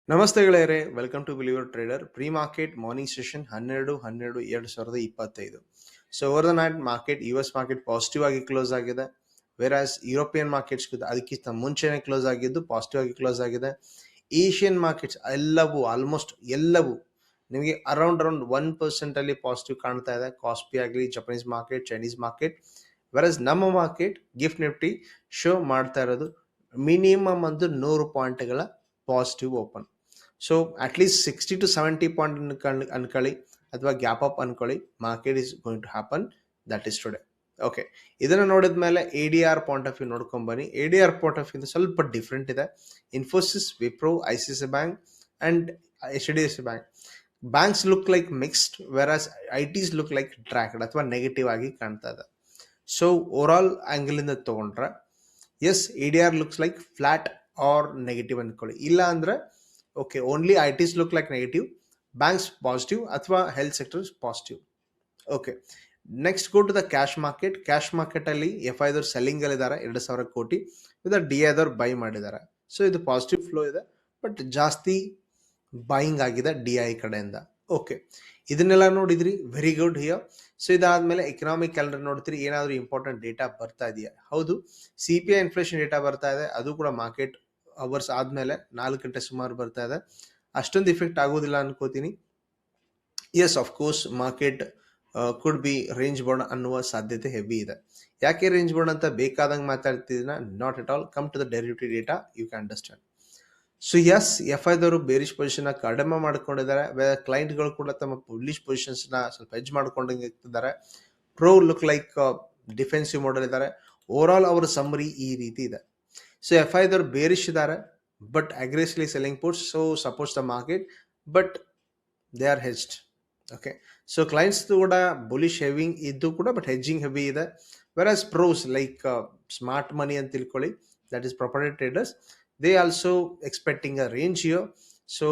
ನಮಸ್ತೆ ಗೆಳೆಯರೆ, welcome to believer trader pre market morning session 12/12/2025. So over the night market US market positive ಆಗಿ close ಆಗಿದೆ. Whereas European markets ಅದಕ್ಕಿಂತ ಮುಂಚೆನೆ close ಆಗಿದ್ದು ಪಾಸಿಟಿವ್ ಆಗಿ ಕ್ಲೋಸ್ ಆಗಿದೆ. ಏಷ್ಯನ್ ಮಾರ್ಕೆಟ್ಸ್ ಆಲ್ಮೋಸ್ಟ್ ಎಲ್ಲವೂ ನಿಮಗೆ ಅರೌಂಡ್ 1% ಅಲ್ಲಿ ಪಾಸಿಟಿವ್ ಕಾಣ್ತಾ ಇದೆ. ಕಾಸ್ಪಿ ಆಗಲಿ, ಜಪನೀಸ್ ಮಾರ್ಕೆಟ್, ಚೈನೀಸ್ ಮಾರ್ಕೆಟ್. ವೆರಾಸ್ ನಮ್ಮ ಮಾರ್ಕೆಟ್ ಗಿಫ್ಟ್ ನಿಫ್ಟಿ ಶೋ ಮಾಡ್ತಾ ಇರೋದು ಮಿನಿಮಮ್ ಒಂದು 100 ಪಾಯಿಂಟ್ಗಳ positive open. So at least 60 to 70 point ಅನ್ಕೊಳ್ಳಿ ಅಥವಾ ಗ್ಯಾಪ್ ಅಪ್ ಅನ್ಕೊಳ್ಳಿ. Market is going to happen, that is today. Okay, ಇದನ್ನ ನೋಡಿದ ಮೇಲೆ ADR ಪಾಯಿಂಟ್ ಆಫ್ ವ್ಯೂ ನೋಡ್ಕೊಂಡ್ ಬನ್ನಿ. ADR ಪಾಯಿಂಟ್ ಆಫ್ ವ್ಯೂ ಸ್ವಲ್ಪ ಡಿಫ್ರೆಂಟ್ ಇದೆ. Infosys, Wipro, ICICI bank and HDFC bank. Banks look like mixed, whereas ITs look like tracked ಅಥವಾ negative ಆಗಿ ಕಾಣ್ತಾ ಇದೆ. ಸೊ ಓವರ್ ಆಲ್ ಆಂಗಲ್ ಇಂದ ತಗೊಂಡ್ರೆ yes, ADR looks like flat or negative ಅನ್ಕೊಳ್ಳಿ. ಇಲ್ಲ ಅಂದ್ರೆ okay, only ITs look like negative, banks positive ಅಥವಾ health sector positive. Okay, next go to the cash market. Cash market ಅಲ್ಲಿ FI ದವರು selling ಅಲ್ಲಿ ಇದ್ದಾರೆ 2,000 ಕೋಟಿ, ವಿತ್ DI ದವರು ಬೈ ಮಾಡಿದ್ದಾರೆ. So ಇದು ಪಾಸಿಟಿವ್ ಫ್ಲೋ ಇದೆ, ಬಟ್ ಜಾಸ್ತಿ ಬೈಯಿಂಗ್ ಆಗಿದೆ DI ಕಡೆಯಿಂದ. ಓಕೆ, ಇದನ್ನೆಲ್ಲ ನೋಡಿದ್ರಿ, ವೆರಿ ಗುಡ್ ಹಿಯರ್. ಸೊ ಇದಾದ್ಮೇಲೆ ಎಕನಾಮಿಕ್ ಕ್ಯಾಲೆಂಡರ್ ನೋಡ್ತೀರಿ, ಏನಾದರೂ ಇಂಪಾರ್ಟೆಂಟ್ ಡೇಟಾ ಬರ್ತಾ ಇದೆಯಾ? ಹೌದು, CPI ಇನ್ಫ್ಲೇಷನ್ ಡೇಟಾ ಬರ್ತಾ ಇದೆ. ಅದು ಕೂಡ ಮಾರ್ಕೆಟ್ ಅವರ್ಸ್ ಆದ್ಮೇಲೆ 4 ಗಂಟೆ ಸುಮಾರು ಬರ್ತಾ ಇದೆ. ಅಷ್ಟೊಂದು ಇಫೆಕ್ಟ್ ಆಗೋದಿಲ್ಲ ಅನ್ಕೋತೀನಿ. Yes, of course market could be range bound ಅನ್ನುವ ಸಾಧ್ಯತೆ ಹೆವಿ ಇದೆ. ಯಾಕೆ ರೇಂಜ್ ಬೌಂಡ್ ಅಂತ ಬೇಕಾದಂಗೆ ಮಾತಾಡ್ತಿದ್ದೀನ? Not at all. Come to the derivative data, you can understand. So yes, FI ದವರು ಬೇರಿಶ್ ಪೊಸಿಷನ್ ಕಡಿಮೆ ಮಾಡ್ಕೊಂಡಿದ್ದಾರೆ. ಕ್ಲೈಂಟ್ಗಳು ಕೂಡ ತಮ್ಮ ಬುಲ್ಲಿಶ್ ಪೊಸಿಷನ್ಸ್ ನ ಸ್ವಲ್ಪ ಹೆಡ್ಜ್ ಮಾಡ್ಕೊಂಡಂಗೆ ಇರ್ತಿದ್ದಾರೆ. Pro look like defensive model ಇದ್ದಾರೆ. ಓವರ್ ಆಲ್ ಅವರ ಸಮ್ಮರಿ ಈ ರೀತಿ ಇದೆ. ಸೊ FI ದವರು ಬೇರಿಶ್ ಇದ್ದಾರೆ, but ಅಗ್ರೆಸಿವ್ಲಿ selling puts. So supports the market, but they are hedged. Okay, so clients ಕೂಡ ಬುಲಿಶ್ ಹೆವಿಂಗ್ ಇದ್ದು ಕೂಡ, ಬಟ್ ಹೆಜ್ಜಿಂಗ್ ಹೆವಿ ಇದೆ. Whereas pros like smart money ಅಂತ ತಿಳ್ಕೊಳ್ಳಿ, that is property traders, they also expecting a range here. So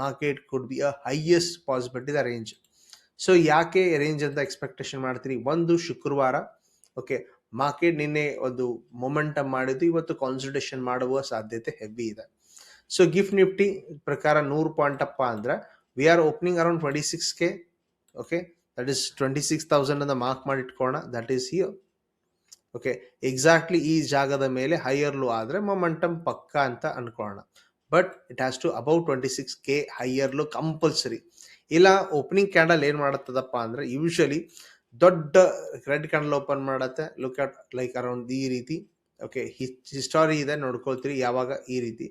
market could be a highest possibility the range. So ಯಾಕೆ range ಅಂತ expectation ಮಾಡ್ತೀರಿ? ಒಂದು, ಶುಕ್ರವಾರ. ಓಕೆ, ಮಾರ್ಕೆಟ್ ನಿನ್ನೆ ಒಂದು ಮೊಮೆಂಟಮ್ ಮಾಡಿದ್ದು, ಇವತ್ತು ಕಾನ್ಸಲ್ಟೇಷನ್ ಮಾಡುವ ಸಾಧ್ಯತೆ ಹೆವಿ ಇದೆ. ಸೊ ಗಿಫ್ಟ್ ನಿಫ್ಟಿ ಪ್ರಕಾರ 100 ಪಾಯಿಂಟ್ ಅಪ್ಪ ಅಂದ್ರೆ we are opening around 26K. Okay, that is 26,000 ಅಂತ ಮಾರ್ಕ್ ಮಾಡಿ ಇಟ್ಕೊಳ್ಳೋಣ. That is here. Okay, exactly ಈ ಜಾಗದ ಮೇಲೆ ಹೈಯರ್ ಲೋ ಆದ್ರೆ ಮೊಮೆಂಟಮ್ ಪಕ್ಕ ಅಂತ ಅನ್ಕೊಳ್ಳೋಣ. But it has to above 26K higher low compulsory. ಇಲ್ಲ ಓಪನಿಂಗ್ ಕ್ಯಾಂಡಲ್ ಏನ್ ಮಾಡತ್ತದಪ್ಪ ಅಂದ್ರೆ ಯೂಶಲಿ ದೊಡ್ಡ ರೆಡ್ ಕ್ಯಾಂಡಲ್ ಓಪನ್ ಮಾಡತ್ತೆ. ಲುಕ್ ಅಟ್ ಲೈಕ್ ಅರೌಂಡ್ ಈ ರೀತಿ. ಓಕೆ, ಹಿಸ್ಟಾರಿ ಇದೆ, ನೋಡ್ಕೊಳ್ತೀರಿ ಯಾವಾಗ ಈ ರೀತಿ.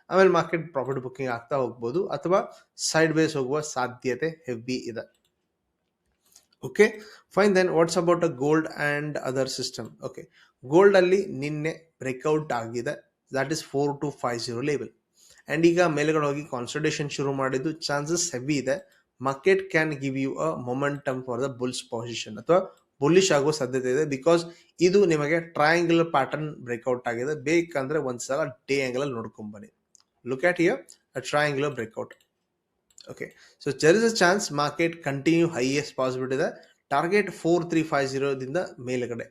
ಆಮೇಲೆ ಮಾರ್ಕೆಟ್ ಪ್ರಾಫಿಟ್ ಬುಕ್ಕಿಂಗ್ ಆಗ್ತಾ ಹೋಗ್ಬೋದು, ಅಥವಾ ಸೈಡ್ ಬೇಸ್ ಹೋಗುವ ಸಾಧ್ಯತೆ ಹೆವಿ ಇದೆ. Okay, fine. Then what's about a gold and other system? Okay, gold ಅಲ್ಲಿ ನಿನ್ನೆ ಬ್ರೇಕ್ಔಟ್ ಆಗಿದೆ, ದಟ್ ಇಸ್ 4250 ಲೆವೆಲ್. ಅಂಡ್ ಈಗ ಮೇಲ್ಗಡೆ ಹೋಗಿ ಕಾನ್ಸಲ್ಟೇಷನ್ ಶುರು ಮಾಡಿದ್ದು ಚಾನ್ಸಸ್ ಹೆವಿ ಇದೆ. Market can give you a momentum for the bulls position, ಅಥವಾ ಬುಲ್ಲಿಶ್ ಆಗೋ ಸಾಧ್ಯತೆ ಇದೆ. ಬಿಕಾಸ್ ಇದು ನಿಮಗೆ ಟ್ರಯಾಂಗುಲರ್ ಪ್ಯಾಟರ್ನ್ ಬ್ರೇಕ್ಔಟ್ ಆಗಿದೆ. ಬೇಕಂದ್ರೆ ಒಂದ್ಸಲ ಡೇ ಆಂಗಲ್ ಅಲ್ಲಿ ನೋಡ್ಕೊಂಡ್ ಬನ್ನಿ. Look at here, a triangular breakout. Okay, so there is a chance market continue highest possibility ಇದೆ. ಟಾರ್ಗೆಟ್ 4350 ದಿಂದ ಮೇಲ್ಗಡೆ.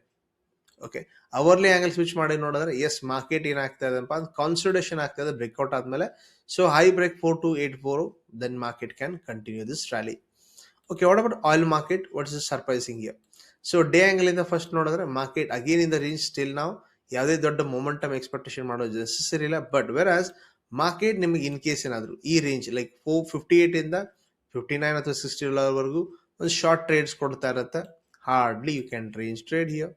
ಓಕೆ, ಅವರ್ಲಿ ಆಂಗಲ್ ಸ್ವಿಚ್ ಮಾಡಿ ನೋಡಿದ್ರೆ ಎಸ್, ಮಾರ್ಕೆಟ್ ಏನಾಗ್ತಾ ಇದೆ ಅಂತ ಕಾನ್ಸಲ್ಟೇಷನ್ ಆಗ್ತಾ ಇದೆ ಬ್ರೇಕ್ಔಟ್ ಆದ್ಮೇಲೆ. So high break 4284, then market can continue this rally. Okay, what about oil market? What is surprising here? So day angle ಇಂದ ಫಸ್ಟ್ ನೋಡಿದ್ರೆ market again in the range. Still ನಾವು ಯಾವುದೇ ದೊಡ್ಡ ಮೊಮೆಂಟಮ್ ಎಕ್ಸ್ಪೆಕ್ಟೇಷನ್ ಮಾಡೋದು necessary ಇಲ್ಲ. But whereas market ನಿಮಗೆ in case ಏನಾದ್ರು ಈ ರೇಂಜ್ ಲೈಕ್ 458 ಇಂದ 59 ಅಥವಾ 60 ವರೆಗೂ ಒಂದು ಶಾರ್ಟ್ ಟ್ರೇಡ್ಸ್ ಕೊಡ್ತಾ ಇರುತ್ತೆ, hardly you can range trade here.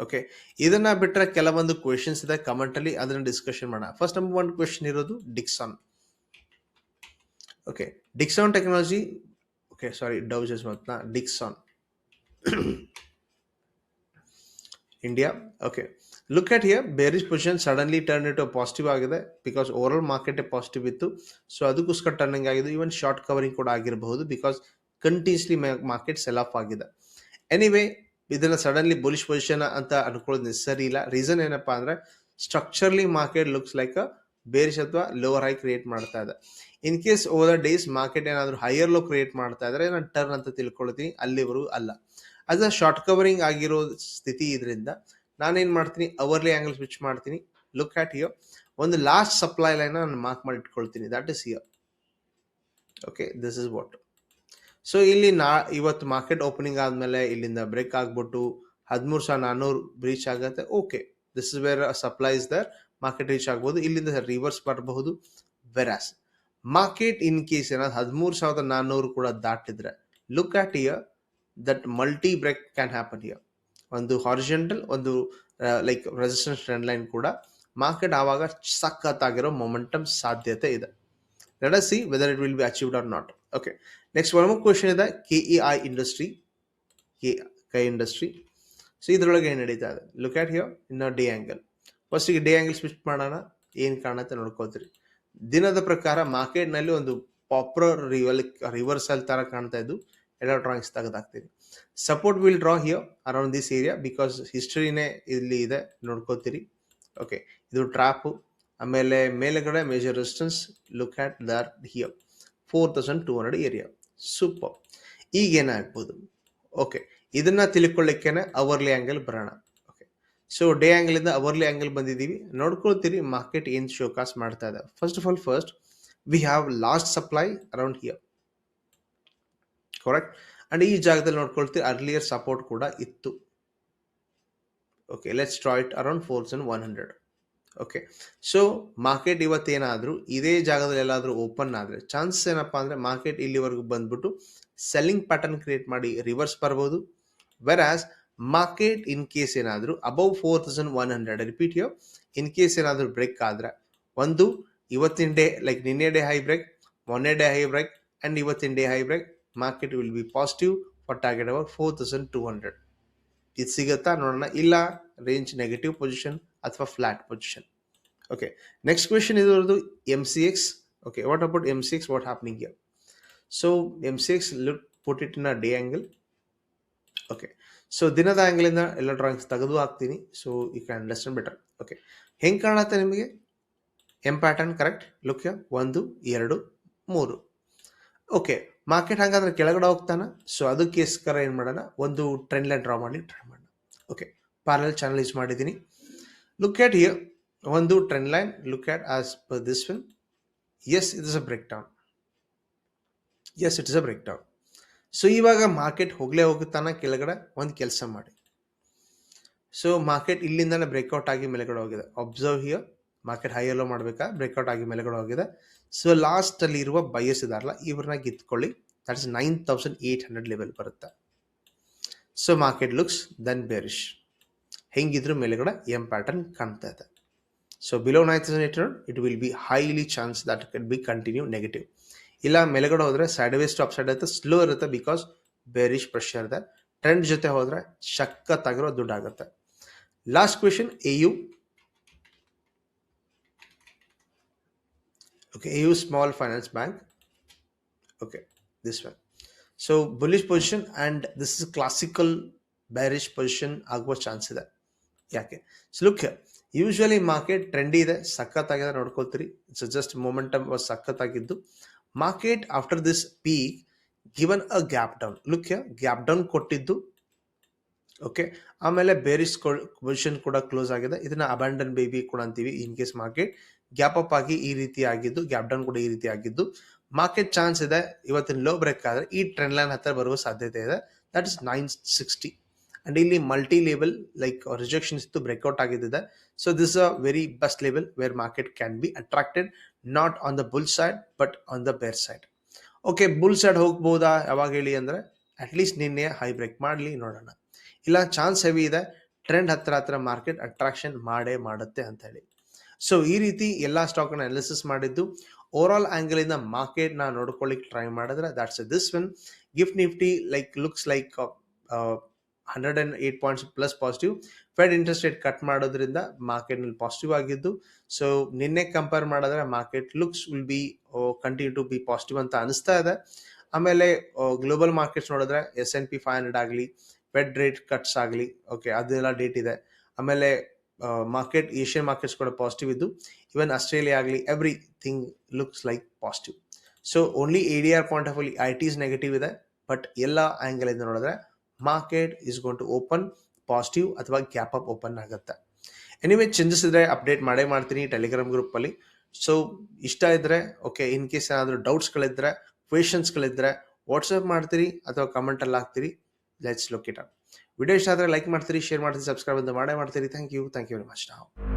Okay, ಇದನ್ನ ಬಿಟ್ರೆ ಕೆಲವೊಂದು ಕ್ವೆಶನ್ಸ್ ಇದೆ ಕಮೆಂಟ್ ಅಲ್ಲಿ, ಅದನ್ನ ಡಿಸ್ಕಷನ್ ಮಾಡೋಣ. ಫಸ್ಟ್ ನಂಬರ್ 1 ಕ್ವೆಶನ್ ಇರೋದು Dixon. Okay, Dixon technology. Okay, sorry, ಡವ್ ಜಸ್ ಮತ್ನ Dixon India. Okay, look at here, bearish position suddenly turn it positive ಆಗಿದೆ, because overall market positive ಇತ್ತು. ಸೊ ಅದಕ್ಕೋಸ್ಕರ ಟರ್ನಿಂಗ್ ಆಗಿದೆ. ಇವನ್ ಶಾರ್ಟ್ ಕವರಿಂಗ್ ಕೂಡ ಆಗಿರಬಹುದು, because continuously market sell off ಆಗಿದೆ. ಎನಿವೇ, ಇದನ್ನ ಸಡನ್ಲಿ ಬುಲಿಶ್ ಪೊಸಿಷನ್ ಅಂತ ಅನ್ಕೊಳ್ಳೋದು ನೆಸರಿ ಇಲ್ಲ. ರೀಸನ್ ಏನಪ್ಪಾ ಅಂದ್ರೆ structurally market looks like a bearish ಅಥವಾ ಲೋವರ್ ಹೈ ಕ್ರಿಯೇಟ್ ಮಾಡ್ತಾ ಇದೆ. In case over the days market ಏನಾದ್ರು ಹೈಯರ್ ಲೋ ಕ್ರಿಯೇಟ್ ಮಾಡ್ತಾ ಇದ್ರೆ ನಾನು ಟರ್ನ್ ಅಂತ ತಿಳ್ಕೊಳ್ತೀನಿ, ಅಲ್ಲಿವರೆಗೂ ಅಲ್ಲ. ಅದು ಶಾರ್ಟ್ ಕವರಿಂಗ್ ಆಗಿರೋ ಸ್ಥಿತಿ. ಇದರಿಂದ ನಾನೇನ್ ಮಾಡ್ತೀನಿ, ಅವರ್ಲಿ ಆಂಗಲ್ ಸ್ವಿಚ್ ಮಾಡ್ತೀನಿ. Look at here. ಒಂದು ಲಾಸ್ಟ್ ಸಪ್ಲೈ ಲೈನ್ ನಾನು ಮಾರ್ಕ್ ಮಾಡಿ ಇಟ್ಕೊಳ್ತೀನಿ, that is here. Okay, this is what. So ಇಲ್ಲಿ ಇವತ್ತು ಮಾರ್ಕೆಟ್ ಓಪನಿಂಗ್ ಆದಮೇಲೆ ಇಲ್ಲಿಂದ ಬ್ರೇಕ್ ಆಗ್ಬಿಟ್ಟು 13,400 ರೀಚ್ ಆಗುತ್ತೆ. Okay, this is where supply is there, market reach ಆಗ್ಬೋದು, ಇಲ್ಲಿಂದ ರಿವರ್ಸ್ ಬರಬಹುದು. ವೆರಾಸ್ ಮಾರ್ಕೆಟ್ ಇನ್ ಕೇಸ್ ಏನಾದ್ರು 13,400 ಕೂಡ ದಾಟಿದ್ರೆ, look at here, that multi break can happen here. ಒಂದು ಹಾರಿಜಾಂಟಲ್, ಒಂದು ಲೈಕ್ ರೆಸಿಸ್ಟೆನ್ಸ್ ಟ್ರೆಂಡ್ ಲೈನ್ ಕೂಡ ಮಾರ್ಕೆಟ್ ಆವಾಗ ಸಖತ್ತಾಗಿರೋ ಮೊಮೆಂಟಮ್ ಸಾಧ್ಯತೆ ಇದೆ. Let us see whether it will be achieved or not. Okay, next one more question ಇದೆ, KEI industry. ಕೈ industry. So ಇದ್ರೊಳಗೆ ಏನು ನಡೀತಾ ಇದೆ, look at here in day angle. ಫಸ್ಟಿಗೆ ಡೇ ಆಂಗಲ್ ಸ್ವಿಚ್ ಮಾಡೋಣ, ಏನು ಕಾಣುತ್ತೆ ನೋಡ್ಕೊಳ್ತೀರಿ. ದಿನದ ಪ್ರಕಾರ ಮಾರ್ಕೆಟ್ನಲ್ಲಿ ಒಂದು ಪಾಪ್ಯುಲರ್ ರಿವರ್ಸಲ್ ತರ ಕಾಣ್ತಾ ಇದ್ದು ಎಲೆಕ್ಟ್ರಾನಿಕ್ಸ್ ತೆಗೆದಾಕ್ತೀರಿ. Support will draw here around this area, because ಹಿಸ್ಟರಿನೇ ಇಲ್ಲಿ ಇದೆ ನೋಡ್ಕೋತೀರಿ. ಓಕೆ, ಇದು ಟ್ರಾಪು. ಆಮೇಲೆ ಮೇಲೆಗಡೆ major resistance, look at that here 4,200 area. Super. ಈಗ ಏನಾಗ್ಬೋದು, ಓಕೆ, ಇದನ್ನ ತಿಳ್ಕೊಳ್ಳಿಕ್ಕೇನೆ ಅವರ್ಲಿ ಆಂಗಲ್ ಬರೋಣ. ಓಕೆ, ಸೊ ಡೇ ಆಂಗಲ್ ಇಂದ ಅವರ್ಲಿ ಆಂಗಲ್ ಬಂದಿದ್ದೀವಿ, ನೋಡ್ಕೊಳ್ತೀರಿ ಮಾರ್ಕೆಟ್ ಏನು ಶೋಕಾಸ್ ಮಾಡ್ತಾ ಇದೆ. First of all, first we have last supply around here, correct. And ಈ ಜಾಗದಲ್ಲಿ ನೋಡ್ಕೊಳ್ತೀವಿ ಅರ್ಲಿಯರ್ ಸಪೋರ್ಟ್ ಕೂಡ ಇತ್ತು. Okay, let's draw it around 4,100. Okay, so market ಇವತ್ತೇನಾದರೂ ಇದೇ ಜಾಗದಲ್ಲಿ ಎಲ್ಲಾದರೂ ಓಪನ್ ಆದರೆ ಚಾನ್ಸಸ್ ಏನಪ್ಪಾ ಅಂದರೆ ಮಾರ್ಕೆಟ್ ಇಲ್ಲಿವರೆಗೂ ಬಂದ್ಬಿಟ್ಟು ಸೆಲ್ಲಿಂಗ್ ಪ್ಯಾಟರ್ನ್ ಕ್ರಿಯೇಟ್ ಮಾಡಿ ರಿವರ್ಸ್ ಬರ್ಬೋದು. ವೆರಾಸ್ ಮಾರ್ಕೆಟ್ ಇನ್ ಕೇಸ್ ಏನಾದರೂ above 4,100, repeat here, in case ಏನಾದರೂ ಬ್ರೇಕ್ ಆದರೆ, ಒಂದು ಇವತ್ತಿನ ಡೇ ಲೈಕ್ ನಿನ್ನೆ ಡೇ ಹೈ ಬ್ರೇಕ್, ಮೊನ್ನೆ ಡೇ ಹೈ ಬ್ರೇಕ್ ಆ್ಯಂಡ್ ಇವತ್ತಿನ day high break, market will be positive for target our 4,200. ಇದು ಸಿಗುತ್ತಾ ನೋಡೋಣ, ಇಲ್ಲ ರೇಂಜ್ ನೆಗೆಟಿವ್ ಪೊಸಿಷನ್ ಅಥವಾ flat position. Okay, next question ಇದ್ರದ್ದು MCX. Okay, what about MCX, what happening here? So MCX, put it in a day angle. Okay, so ದಿನದ ಆಂಗಲಿಂದ electronics ತೆಗೆದು ಹಾಕ್ತೀನಿ, so you can understand better. Okay, ಹೆಂಗೆ ಕಾಣುತ್ತೆ ನಿಮಗೆ M pattern? Correct. Look here, 1, 2, 3. Okay, market ಹಾಗಾದ್ರೆ ಕೆಳಗಡೆ ಹೋಗ್ತಾನ. ಸೊ ಅದಕ್ಕೋಸ್ಕರ ಏನು ಮಾಡೋಣ, ಒಂದು ಟ್ರೆಂಡ್ ಲೈನ್ ಡ್ರಾ ಮಾಡಿ ಟ್ರೈ ಮಾಡೋಣ. ಓಕೆ, ಪ್ಯಾರಲಲ್ ಚಾನಲ್ ಯೂಸ್ ಮಾಡಿದ್ದೀನಿ. ಲುಕ್ ಅಟ್ ಹಿಯರ್, ಒಂದು trend line, look at as per this one. Yes, it is a break down. Yes, it is a break down. So ಇವಾಗ market ಹೋಗುತ್ತಾನ ಕೆಳಗಡೆ, ಒಂದು ಕೆಲಸ ಮಾಡಿ. ಸೊ ಮಾರ್ಕೆಟ್ ಇಲ್ಲಿಂದಾನೆ ಬ್ರೇಕ್ಔಟ್ ಆಗಿ ಮೇಲೆಗಡೆ ಹೋಗಿದೆ. ಅಬ್ಸರ್ವ್ ಹಿಯರ್, ಮಾರ್ಕೆಟ್ ಹೈ ಎಲ್ಲೋ ಮಾಡಬೇಕಾ, ಬ್ರೇಕ್ಔಟ್ ಆಗಿ ಮೇಲೆಗಡೆ ಹೋಗಿದೆ. ಸೊ ಲಾಸ್ಟ್ ಅಲ್ಲಿ ಇರುವ ಬಯಸ್ ಇದಾರಲ್ಲ, ಇವ್ರನ್ನ ಗಿತ್ಕೊಳ್ಳಿ. ದಟ್ ಇಸ್ 9,800 ಲೆವೆಲ್ ಬರುತ್ತೆ. So market looks then bearish. ಹೆಂಗಿದ್ರು ಮೇಲೆಗಡೆ ಎಂ ಪ್ಯಾಟರ್ನ್ ಕಾಣ್ತಾ ಇದೆ. So below 9,800 it will be highly chance that it be continue negative. ಇಲ್ಲ ಮೇಲೆಗಡೆ ಹೋದ್ರೆ sideways to upside ಇರುತ್ತೆ, ಸ್ಲೋ ಇರುತ್ತೆ, ಬಿಕಾಸ್ ಬೇರಿಶ್ ಪ್ರೆಷರ್ ಇದೆ. ಟ್ರೆಂಡ್ ಜೊತೆ ಹೋದ್ರೆ ಸಖತ್ತಾಗಿರೋ ದುಡ್ಡು ಆಗುತ್ತೆ. Last question, AU. Okay, AU Small Finance Bank. Okay, this one. So bullish position, and this is classical bearish position ಆಗುವ ಚಾನ್ಸ್ ಇದೆ. ಯಾಕೆ? So look, usually market trendy ಇದೆ, ಸಖತ್ತಾಗಿದೆ ನೋಡ್ಕೊಳ್ತೀರಿ. ಇಟ್ಸ್ ಜಸ್ಟ್ ಮೊಮೆಂಟಮ್ ಸಖತ್ತಾಗಿದ್ದು market after this peak given a gap down. Look, gap down ಕೊಟ್ಟಿದ್ದು. Okay, ಆಮೇಲೆ bearish position ಕೂಡ ಕ್ಲೋಸ್ ಆಗಿದೆ. ಇದನ್ನ ಅಬ್ಯಾಂಡನ್ ಬೇಬಿ ಕೂಡ ಅಂತೀವಿ. In case market gap up ಆಗಿ ಈ ರೀತಿ ಆಗಿದ್ದು, ಗ್ಯಾಪ್ ಡೌನ್ ಕೂಡ ಈ ರೀತಿ ಆಗಿದ್ದು, ಮಾರ್ಕೆಟ್ ಚಾನ್ಸ್ ಇದೆ ಇವತ್ತಿನ ಲೋ ಬ್ರೇಕ್ ಆದ್ರೆ ಈ ಟ್ರೆಂಡ್ ಲೈನ್ ಹತ್ತಿರ ಬರುವ ಸಾಧ್ಯತೆ ಇದೆ. That is 960. ಅಂಡ್ ಇಲ್ಲಿ ಮಲ್ಟಿ ಲೆವೆಲ್ ಲೈಕ್ ರಿಜೆಕ್ಷನ್ ಇತ್ತು, ಬ್ರೇಕ್ಔಟ್ ಆಗಿದ್ದಿದೆ. So this a very best level where market can be attracted, not on the bull side but on the bear side. Okay, bull side ಹೋಗ್ಬೋದಾ ಯಾವಾಗ ಹೇಳಿ ಅಂದ್ರೆ, at least ನಿನ್ನೆ high break ಮಾಡಲಿ ನೋಡೋಣ. ಇಲ್ಲ ಚಾನ್ಸ್ ಹೆವಿ ಇದೆ, ಟ್ರೆಂಡ್ ಹತ್ರ ಮಾರ್ಕೆಟ್ ಅಟ್ರಾಕ್ಷನ್ ಮಾಡುತ್ತೆ ಅಂತ ಹೇಳಿ. ಸೊ ಈ ರೀತಿ ಎಲ್ಲ ಸ್ಟಾಕ್ ಅನ್ನ ಅನಾಲಿಸಿಸ್ ಮಾಡಿದ್ದು ಓವರ್ ಆಲ್ ಆಂಗಲ್ ಇಂದ ಮಾರ್ಕೆಟ್ ನ ನೋಡ್ಕೊಳ್ಳಿಕ್ ಟ್ರೈ ಮಾಡಿದ್ರೆ, that's this one. Gift Nifty like looks like 108 points plus positive. Fed interest rate cut ಮಾಡೋದ್ರಿಂದ ಮಾರ್ಕೆಟ್ ನಲ್ಲಿ ಪಾಸಿಟಿವ್ ಆಗಿದ್ದು. ಸೊ ನಿನ್ನೆ ಕಂಪೇರ್ ಮಾಡಿದ್ರೆ market looks will be continue to be positive ಅಂತ ಅನಿಸ್ತಾ ಇದೆ. ಆಮೇಲೆ ಗ್ಲೋಬಲ್ ಮಾರ್ಕೆಟ್ಸ್ ನೋಡಿದ್ರೆ S&P 500 ಆಗಲಿ, ಫೆಡ್ ರೇಟ್ ಕಟ್ಸ್ ಆಗಲಿ, ಓಕೆ ಅದೆಲ್ಲ ಡೇಟ್ ಇದೆ. ಆಮೇಲೆ ಮಾರ್ಕೆಟ್ ಏಷ್ಯನ್ ಮಾರ್ಕೆಟ್ಸ್ ಕೂಡ ಪಾಸಿಟಿವ್ ಇದ್ದು, ಇವನ್ ಆಸ್ಟ್ರೇಲಿಯಾ ಆಗಲಿ, everything looks like positive. So only ADR point of view IT is negative ಇದೆ, ಬಟ್ ಎಲ್ಲ ಆಂಗಲ್ ಇಂದ ನೋಡಿದ್ರೆ market is going to open positive ಅಥವಾ ಗ್ಯಾಪ್ ಅಪ್ ಓಪನ್ ಆಗುತ್ತೆ. ಎನಿವೇ ಚೇಂಜಸ್ ಇದ್ರೆ ಅಪ್ಡೇಟ್ ಮಾಡೇ ಮಾಡ್ತೀನಿ ಟೆಲಿಗ್ರಾಮ್ ಗ್ರೂಪಲ್ಲಿ. ಸೊ ಇಷ್ಟ ಇದ್ರೆ ಓಕೆ, ಇನ್ ಕೇಸ್ ಏನಾದರೂ ಡೌಟ್ಸ್ಗಳಿದ್ರೆ, ಕ್ವೆಶನ್ಸ್ಗಳಿದ್ರೆ ವಾಟ್ಸಪ್ ಮಾಡ್ತೀರಿ ಅಥವಾ ಕಮೆಂಟಲ್ಲಿ ಹಾಕ್ತೀರಿ. Let's look it up. Video ಇಷ್ಟ ಆದರೆ ಲೈಕ್ ಮಾಡ್ತೀರಿ, ಶೇರ್ ಮಾಡ್ತೀರಿ, ಸಬ್ಸ್ಕ್ರೈಬ್ ಅಂತ ಮಾಡೇ ಮಾಡ್ತೀರಿ. Thank you very much. ನಾವು